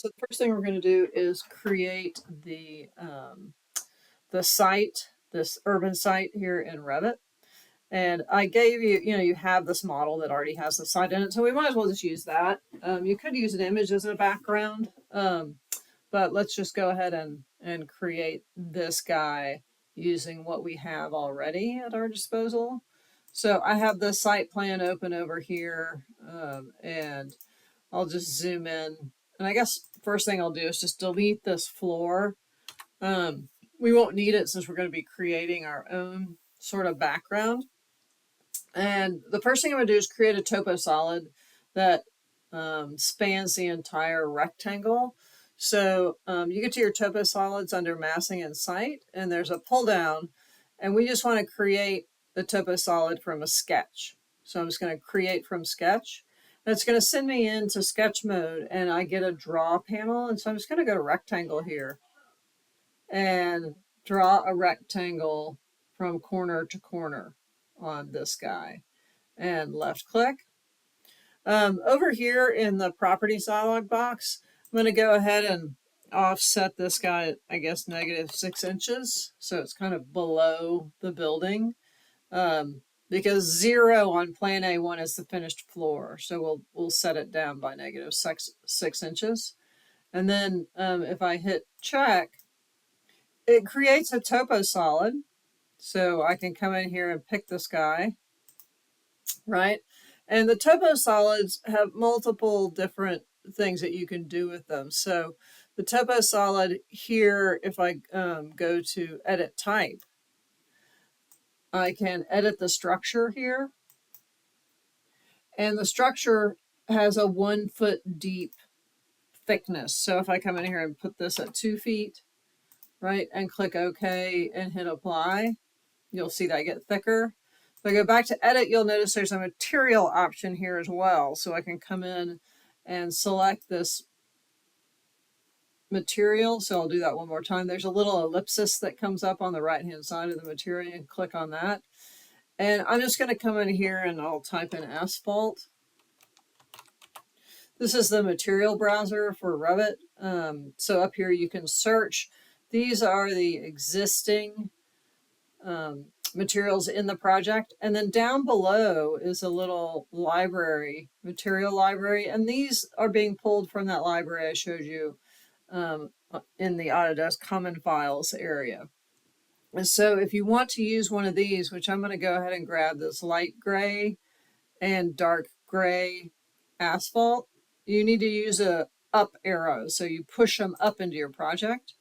So the first thing we're going to do is create the site, this urban site here in Revit. And I gave you, you have this model that already has the site in it, so we might as well just use that. You could use an image as a background, but let's just go ahead and create this guy using what we have already at our disposal. So I have the site plan open over here, and I'll just zoom in. And I guess first thing I'll do is just delete this floor. We won't need it since we're going to be creating our own sort of background. And the first thing I'm going to do is create a Toposolid that spans the entire rectangle. So you get to your Toposolids under Massing and Site, and there's a pull down, and we just want to create the Toposolid from a sketch. So I'm just going to create from sketch. And it's going to send me into sketch mode, and I get a draw panel. And so I'm just going to go to rectangle here and draw a rectangle from corner to corner on this guy, and left click. Over here in the properties dialog box, I'm going to go ahead and offset this guy at, I guess, -6 inches. So it's kind of below the building, because 0 on plan A1 is the finished floor. So we'll set it down by -6 inches. And then if I hit check, it creates a Toposolid. So I can come in here and pick this guy, right? And the Toposolids have multiple different things that you can do with them. So the Toposolid here, if I go to edit type, I can edit the structure here. And the structure has a 1 foot deep thickness. So if I come in here and put this at 2 feet, right, and click OK and hit apply, you'll see that I get thicker. If I go back to edit, you'll notice there's a material option here as well. So I can come in and select this material. So I'll do that one more time. There's a little ellipsis that comes up on the right-hand side of the material, and click on that. And I'm just going to come in here and I'll type in asphalt. This is the material browser for Revit. So up here you can search. These are the existing materials in the project, and then down below is a little library, material library, and these are being pulled from that library I showed you in the Autodesk Common Files area. And so if you want to use one of these, which I'm going to go ahead and grab this light gray and dark gray asphalt, you need to use a up arrow, so you push them up into your project.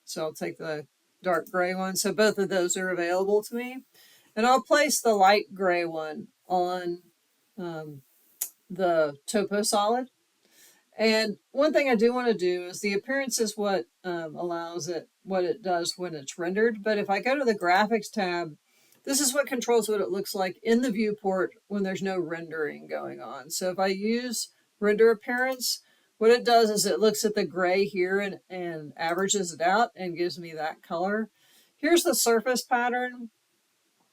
So I'll take the dark gray one. So both of those are available to me. And I'll place the light gray one on the Toposolid. And one thing I do want to do is the appearance is what allows it, what it does when it's rendered. But if I go to the graphics tab, this is what controls what it looks like in the viewport when there's no rendering going on. So if I use render appearance, what it does is it looks at the gray here and averages it out and gives me that color. Here's the surface pattern.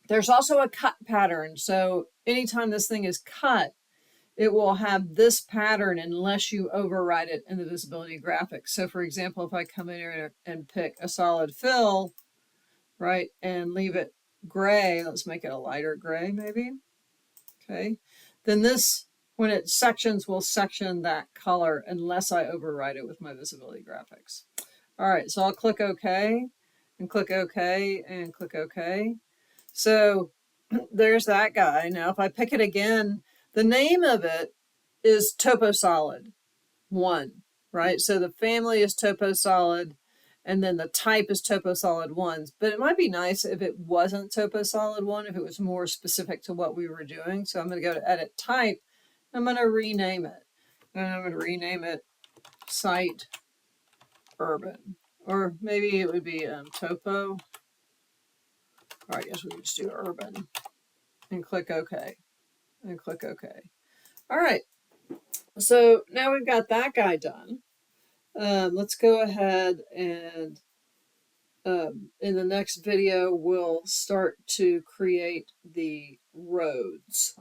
There's also a cut pattern. So anytime this thing is cut, it will have this pattern unless you override it in the visibility graphics. So for example, if I come in here and pick a solid fill, right, and leave it gray, let's make it a lighter gray maybe, okay, then this, when it sections, will section that color unless I override it with my visibility graphics. All right, so I'll click OK and click OK and click OK. So there's that guy. Now if I pick it again, the name of it is Toposolid 1, right? So the family is Toposolid, and then the type is Toposolid 1. But it might be nice if it wasn't Toposolid 1, if it was more specific to what we were doing. So I'm going to go to Edit Type. I'm going to rename it. And I'm going to rename it Site Urban. Or maybe it would be Topo. Or I guess we could just do Urban. And click OK. And click OK. All right. So now we've got that guy done. Let's go ahead and in the next video, we'll start to create the roads.